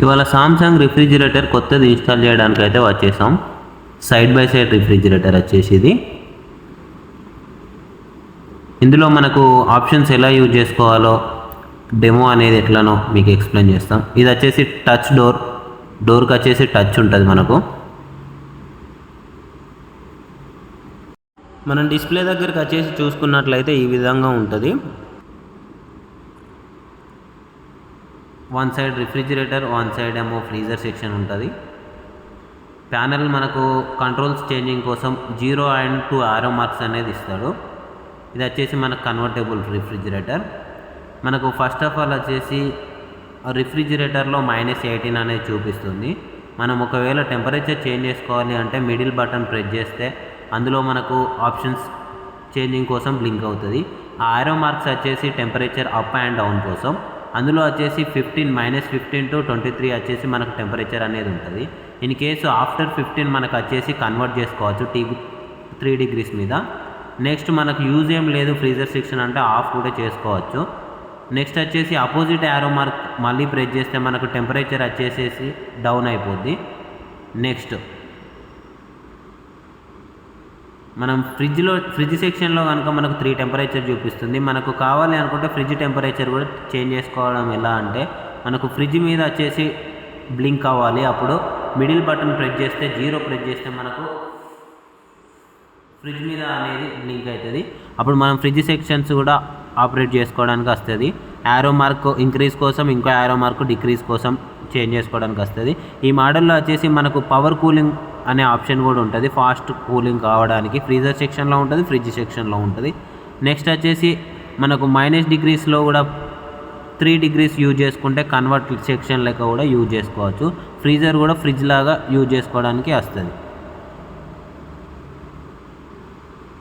ఇవాళ Samsung refrigerator కొత్తది install చేయడానికి అయితే వచ్చేసాం. సైడ్ బై సైడ్ రిఫ్రిజిరేటర్ వచ్చేసి ఇది. ఇందులో మనకు ఆప్షన్స్ ఎలా యూజ్ చేసుకోవాలో డెమో అనేది ఎట్లానో మీకు ఎక్స్ప్లెయిన్ చేస్తాం. ఇది వచ్చేసి టచ్ డోర్కి వచ్చేసి టచ్ ఉంటుంది మనకు. మనం డిస్ప్లే దగ్గరికి వచ్చేసి చూసుకున్నట్లయితే ఈ విధంగా ఉంటుంది. One side refrigerator, one side ఏమో ఫ్రీజర్ సెక్షన్ ఉంటుంది. ప్యానెల్ మనకు కంట్రోల్స్ చేంజింగ్ కోసం 0 and 2 ఆరో మార్క్స్ అనేది ఇస్తాడు. ఇది వచ్చేసి మనకు కన్వర్టబుల్ రిఫ్రిజిరేటర్. మనకు ఫస్ట్ ఆఫ్ ఆల్ వచ్చేసి రిఫ్రిజిరేటర్లో -18 అనేది చూపిస్తుంది. మనం ఒకవేళ టెంపరేచర్ చేంజ్ చేసుకోవాలి అంటే మిడిల్ బటన్ ప్రెస్ చేస్తే అందులో మనకు ఆప్షన్స్ చేంజింగ్ కోసం బ్లింక్ అవుతుంది. ఆ ఆరో మార్క్స్ వచ్చేసి టెంపరేచర్ అప్ అండ్ డౌన్ కోసం. అందులో వచ్చేసి -15 to 23 వచ్చేసి మనకు టెంపరేచర్ అనేది ఉంటుంది. ఇన్ కేసు ఆఫ్టర్ 15 మనకు వచ్చేసి కన్వర్ట్ చేసుకోవచ్చు 3 degrees మీద. నెక్స్ట్ మనకు యూజ్ ఏం లేదు ఫ్రీజర్ సెక్షన్ అంటే ఆఫ్ కూడా చేసుకోవచ్చు. నెక్స్ట్ వచ్చేసి అపోజిట్ యారో మార్క్ మళ్ళీ ప్రెస్ చేస్తే మనకు టెంపరేచర్ వచ్చేసేసి డౌన్ అయిపోద్ది. నెక్స్ట్ మనం ఫ్రిడ్జ్ సెక్షన్లో కనుక మనకు 3 టెంపరేచర్ చూపిస్తుంది. మనకు కావాలి అనుకుంటే ఫ్రిడ్జ్ టెంపరేచర్ కూడా చేంజ్ చేసుకోవడం ఎలా అంటే మనకు ఫ్రిడ్జ్ మీద వచ్చేసి బ్లింక్ అవ్వాలి. అప్పుడు మిడిల్ బటన్ ప్రెస్ చేస్తే 0 ప్రెస్ చేస్తే మనకు ఫ్రిడ్జ్ మీద అనేది బ్లింక్ అవుతుంది. అప్పుడు మనం ఫ్రిడ్జ్ సెక్షన్స్ కూడా ఆపరేట్ చేసుకోవడానికి వస్తుంది. యారో మార్క్ ఇంక్రీజ్ కోసం, ఇంకో యారో మార్క్ డిక్రీజ్ కోసం చేంజ్ చేసుకోవడానికి వస్తుంది. ఈ మోడల్లో వచ్చేసి మనకు పవర్ కూలింగ్ అనే ఆప్షన్ కూడా ఉంటుంది. ఫాస్ట్ కూలింగ్ కావడానికి ఫ్రీజర్ సెక్షన్లో ఉంటుంది, ఫ్రిడ్జ్ సెక్షన్లో ఉంటుంది. నెక్స్ట్ వచ్చేసి మనకు -degreesలో కూడా 3 degrees యూజ్ చేసుకుంటే కన్వర్ట్ సెక్షన్ లెక్క కూడా యూజ్ చేసుకోవచ్చు. ఫ్రీజర్ కూడా ఫ్రిడ్జ్ లాగా యూజ్ చేసుకోవడానికి వస్తుంది.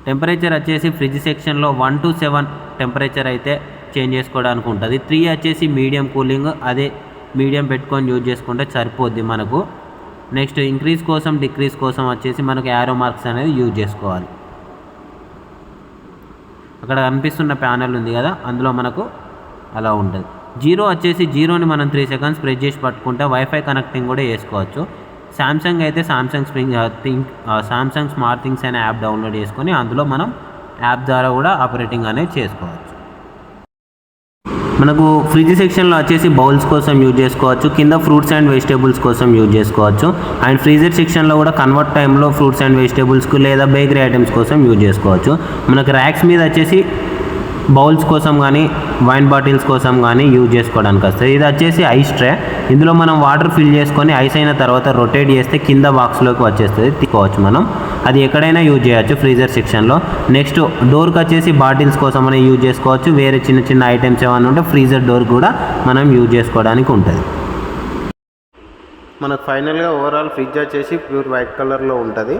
టెంపరేచర్ వచ్చేసి ఫ్రిడ్జ్ సెక్షన్లో 1 to 7 టెంపరేచర్ అయితే చేంజ్ చేసుకోవడానికి ఉంటుంది. 3 వచ్చేసి మీడియం కూలింగ్, అదే మీడియం పెట్టుకొని యూజ్ చేసుకుంటే సరిపోద్ది మనకు. నెక్స్ట్ ఇంక్రీజ్ కోసం, డిక్రీజ్ కోసం వచ్చేసి మనకు యారో మార్క్స్ అనేది యూజ్ చేసుకోవాలి. అక్కడ కనిపిస్తున్న ప్యానెల్ ఉంది కదా, అందులో మనకు అలా ఉంటుంది. 0 వచ్చేసి 0ని మనం 3 seconds ప్రెస్ చేసి పట్టుకుంటే వైఫై కనెక్టింగ్ కూడా చేసుకోవచ్చు. సామ్సంగ్ అయితే సామ్సంగ్ స్మార్ట్ థింగ్స్ అనే యాప్ డౌన్లోడ్ చేసుకొని అందులో మనం యాప్ ద్వారా కూడా ఆపరేటింగ్ అనేది చేసుకోవచ్చు. మనకు ఫ్రిడ్జ్ సెక్షన్లో వచ్చేసి బౌల్స్ కోసం యూజ్ చేసుకోవచ్చు, కింద ఫ్రూట్స్ అండ్ వెజిటేబుల్స్ కోసం యూజ్ చేసుకోవచ్చు. అండ్ ఫ్రీజర్ సెక్షన్లో కూడా కన్వర్ట్ టైంలో ఫ్రూట్స్ అండ్ వెజిటేబుల్స్కు లేదా బేకరీ ఐటమ్స్ కోసం యూజ్ చేసుకోవచ్చు. మనకు ర్యాక్స్ మీద వచ్చేసి బౌల్స్ కోసం కానీ వైన్ బాటిల్స్ కోసం కానీ యూజ్ చేసుకోవడానికి వస్తుంది. ఇది వచ్చేసి ఐస్ ట్రే. ఇందులో మనం వాటర్ ఫిల్ చేసుకొని ఐస్ అయిన తర్వాత రొటేట్ చేస్తే కింద బాక్స్లోకి వచ్చేస్తుంది, తీసుకోవచ్చు మనం. అది ఎక్కడైనా యూజ్ చేయొచ్చు ఫ్రీజర్ సెక్షన్లో. నెక్స్ట్ డోర్కి వచ్చేసి బాటిల్స్ కోసం మనం యూజ్ చేసుకోవచ్చు. వేరే చిన్న చిన్న ఐటమ్స్ ఏమైనా ఉంటే ఫ్రీజర్ డోర్ కూడా మనం యూజ్ చేసుకోవడానికి ఉంటుంది. మనకు ఫైనల్గా ఓవరాల్ ఫ్రిడ్జ్ వచ్చేసి ప్యూర్ వైట్ కలర్లో ఉంటుంది.